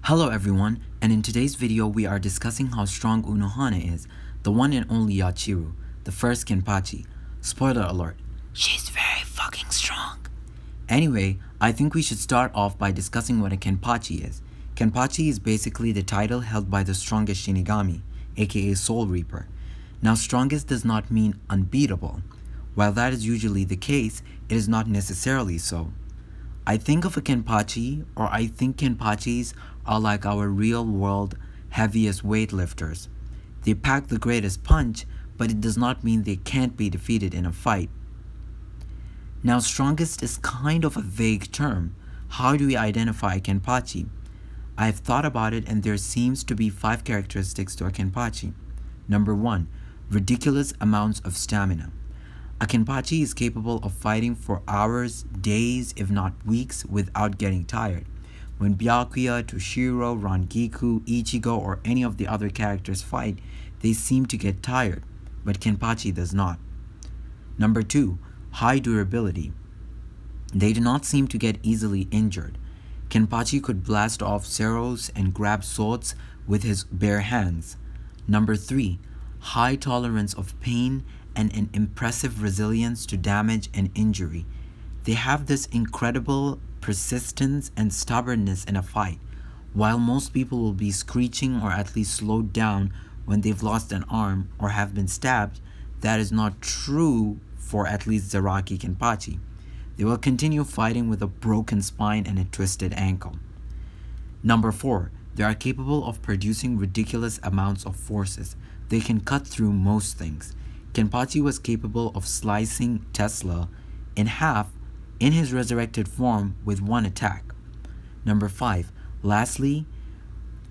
Hello everyone, and in today's video we are discussing how strong Unohana is, the one and only Yachiru, the first Kenpachi. Spoiler alert, she's very fucking strong. Anyway, I think we should start off by discussing what a Kenpachi is. Kenpachi is basically the title held by the strongest Shinigami, aka Soul Reaper. Now strongest does not mean unbeatable. While that is usually the case, it is not necessarily so. I think of a Kenpachi, or I think Kenpachis are like our real world heaviest weightlifters. They pack the greatest punch, but it does not mean they can't be defeated in a fight. Now, strongest is kind of a vague term. How do we identify a Kenpachi? I have thought about it, and there seems to be 5 characteristics to a Kenpachi. Number 1, ridiculous amounts of stamina. A Kenpachi is capable of fighting for hours, days, if not weeks, without getting tired. When Byakuya, Toshiro, Rangiku, Ichigo, or any of the other characters fight, they seem to get tired, but Kenpachi does not. Number 2, high durability. They do not seem to get easily injured. Kenpachi could blast off Zeros and grab swords with his bare hands. Number 3, high tolerance of pain and an impressive resilience to damage and injury. They have this incredible persistence and stubbornness in a fight. While most people will be screeching or at least slowed down when they've lost an arm or have been stabbed, that is not true for at least Zaraki Kenpachi. They will continue fighting with a broken spine and a twisted ankle. Number 4, they are capable of producing ridiculous amounts of forces. They can cut through most things. Kenpachi was capable of slicing Tesla in half in his resurrected form with one attack. Number 5, lastly,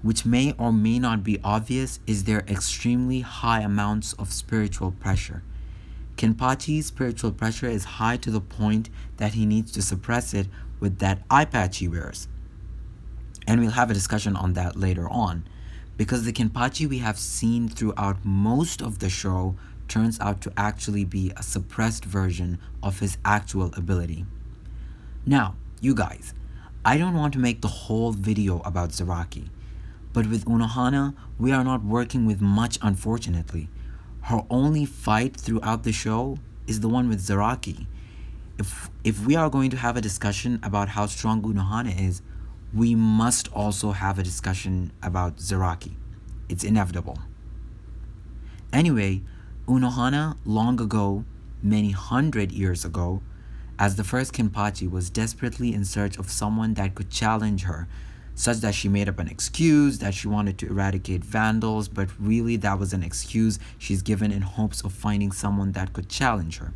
which may or may not be obvious, is their extremely high amounts of spiritual pressure. Kenpachi's spiritual pressure is high to the point that he needs to suppress it with that eye patch he wears. And we'll have a discussion on that later on, because the Kenpachi we have seen throughout most of the show turns out to actually be a suppressed version of his actual ability. Now, you guys, I don't want to make the whole video about Zaraki, but with Unohana, we are not working with much, unfortunately. Her only fight throughout the show is the one with Zaraki. If we are going to have a discussion about how strong Unohana is, we must also have a discussion about Zaraki. It's inevitable. Anyway, Unohana, long ago, many hundred years ago, as the first Kenpachi, was desperately in search of someone that could challenge her, such that she made up an excuse that she wanted to eradicate vandals, but really that was an excuse she's given in hopes of finding someone that could challenge her.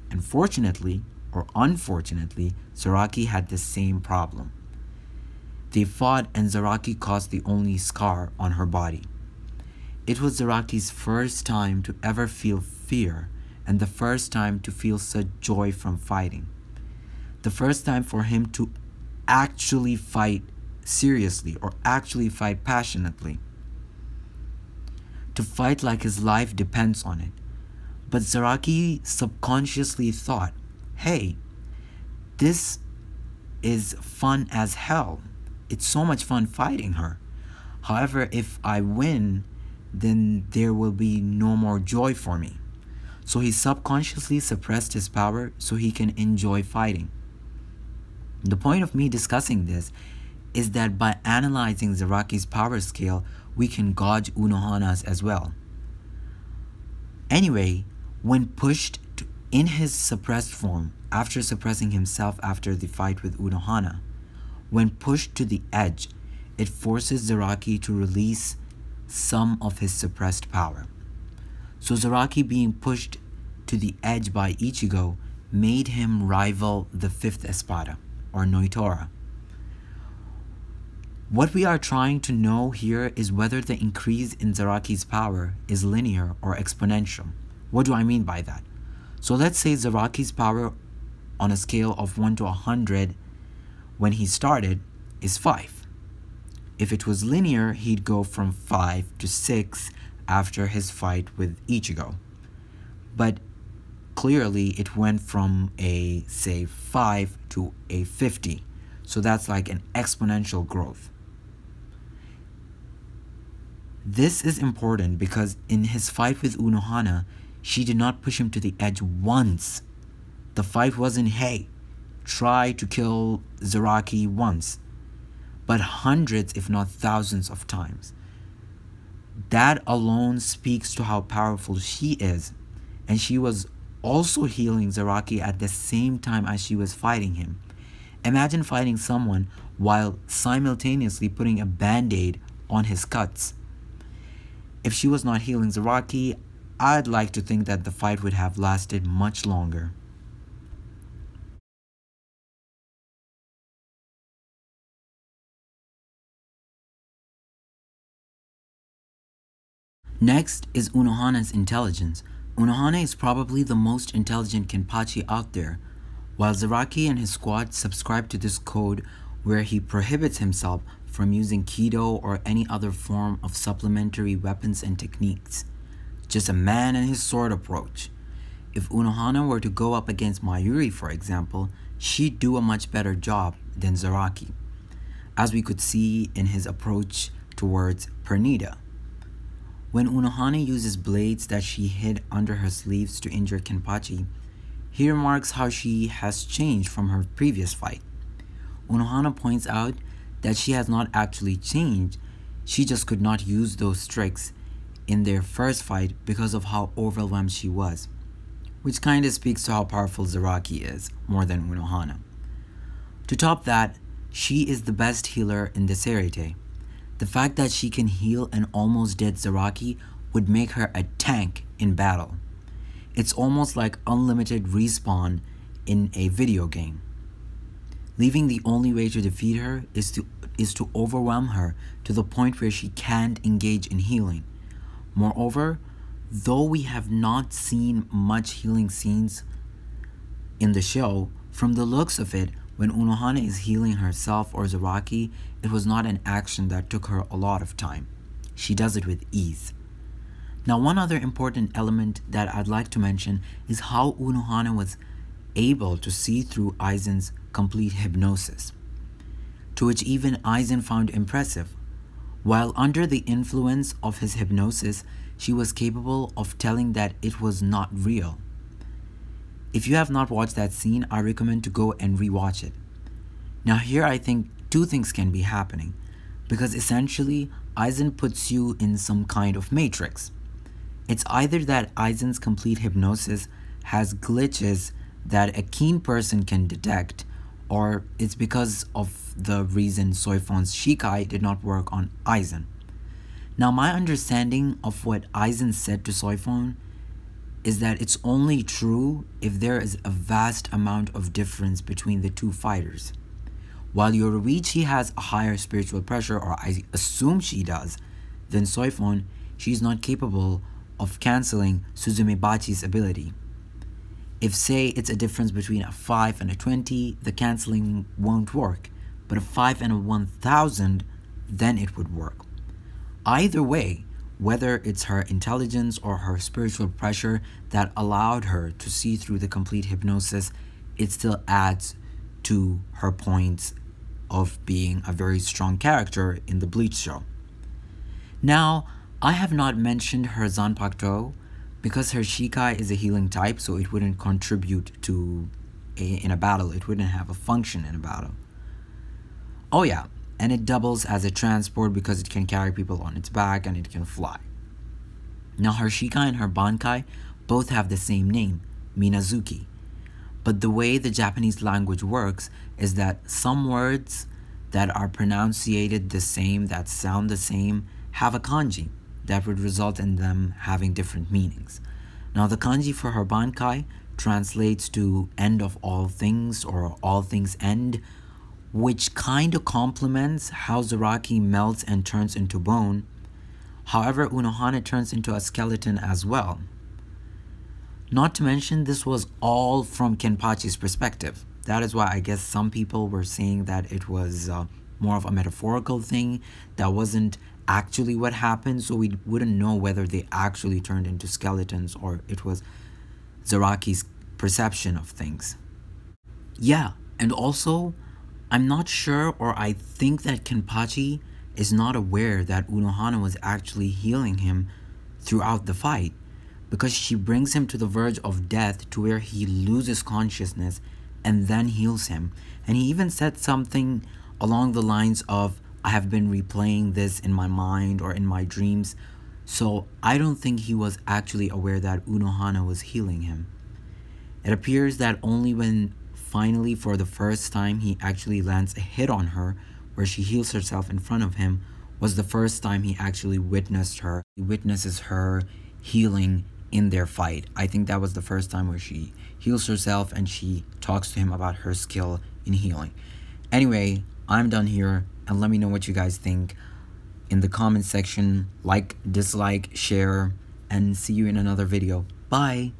And fortunately, or unfortunately, Zaraki had the same problem. They fought, and Zaraki caused the only scar on her body. It was Zaraki's first time to ever feel fear, and the first time to feel such joy from fighting. The first time for him to actually fight seriously, or actually fight passionately. To fight like his life depends on it. But Zaraki subconsciously thought, hey, this is fun as hell. It's so much fun fighting her. However, if I win, then there will be no more joy for me. So he subconsciously suppressed his power so he can enjoy fighting. The point of me discussing this is that by analyzing Zaraki's power scale, we can gauge Unohana's as well. Anyway, when pushed in his suppressed form, after suppressing himself after the fight with Unohana, when pushed to the edge, it forces Zaraki to release some of his suppressed power. So Zaraki being pushed to the edge by Ichigo made him rival the 5th Espada, or Noitora. What we are trying to know here is whether the increase in Zaraki's power is linear or exponential. What do I mean by that? So let's say Zaraki's power on a scale of 1 to 100 when he started is 5. If it was linear, he'd go from 5 to 6 after his fight with Ichigo. But clearly it went from a, say, 5 to a 50. So that's like an exponential growth. This is important because in his fight with Unohana, she did not push him to the edge once. The fight wasn't, hey, try to kill Zaraki once, but hundreds, if not thousands of times. That alone speaks to how powerful she is, and she was also healing Zaraki at the same time as she was fighting him. Imagine fighting someone while simultaneously putting a band-aid on his cuts. If she was not healing Zaraki, I'd like to think that the fight would have lasted much longer. Next is Unohana's intelligence. Unohana is probably the most intelligent Kenpachi out there, while Zaraki and his squad subscribe to this code where he prohibits himself from using Kido or any other form of supplementary weapons and techniques. Just a man and his sword approach. If Unohana were to go up against Mayuri, for example, she'd do a much better job than Zaraki, as we could see in his approach towards Pernida. When Unohana uses blades that she hid under her sleeves to injure Kenpachi, he remarks how she has changed from her previous fight. Unohana points out that she has not actually changed, she just could not use those tricks in their first fight because of how overwhelmed she was, which kinda speaks to how powerful Zaraki is, more than Unohana. To top that, she is the best healer in the Serite. The fact that she can heal an almost dead Zaraki would make her a tank in battle. It's almost like unlimited respawn in a video game. Leaving the only way to defeat her is to overwhelm her to the point where she can't engage in healing. Moreover, though we have not seen much healing scenes in the show, from the looks of it, when Unohana is healing herself or Zaraki, it was not an action that took her a lot of time. She does it with ease. Now, one other important element that I'd like to mention is how Unohana was able to see through Aizen's complete hypnosis, to which even Aizen found impressive. While under the influence of his hypnosis, she was capable of telling that it was not real. If you have not watched that scene, I recommend to go and rewatch it. Now here I think two things can be happening, because essentially Aizen puts you in some kind of matrix. It's either that Aizen's complete hypnosis has glitches that a keen person can detect, or it's because of the reason Soifon's Shikai did not work on Aizen. Now my understanding of what Aizen said to Soifon is that it's only true if there is a vast amount of difference between the two fighters. While Yoruichi has a higher spiritual pressure, or I assume she does, than Soifon, she's not capable of cancelling Suzumebachi's ability. If, say, it's a difference between a 5 and a 20, the cancelling won't work, but a 5 and a 1000, then it would work. Either way, whether it's her intelligence or her spiritual pressure that allowed her to see through the complete hypnosis, it still adds to her points of being a very strong character in the Bleach show. Now, I have not mentioned her Zanpakuto because her Shikai is a healing type, so it wouldn't contribute in a battle. It wouldn't have a function in a battle. Oh yeah, and it doubles as a transport because it can carry people on its back and it can fly. Now her Shikai and her Bankai both have the same name, Minazuki. But the way the Japanese language works is that some words that are pronunciated the same, that sound the same, have a kanji that would result in them having different meanings. Now the kanji for her Bankai translates to end of all things or all things end, which kind of complements how Zaraki melts and turns into bone. However, Unohana turns into a skeleton as well. Not to mention, this was all from Kenpachi's perspective. That is why I guess some people were saying that it was more of a metaphorical thing that wasn't actually what happened, so we wouldn't know whether they actually turned into skeletons or it was Zaraki's perception of things. Yeah, and also, I'm not sure, or I think that Kenpachi is not aware that Unohana was actually healing him throughout the fight, because she brings him to the verge of death to where he loses consciousness and then heals him. And he even said something along the lines of, I have been replaying this in my mind or in my dreams. So I don't think he was actually aware that Unohana was healing him. It appears that only when finally for the first time he actually lands a hit on her where she heals herself in front of him was the first time he actually witnessed her. He witnesses her healing in their fight. I think that was the first time where she heals herself and she talks to him about her skill in healing. Anyway, I'm done here, and let me know what you guys think in the comment section. Like, dislike, share, and see you in another video. Bye!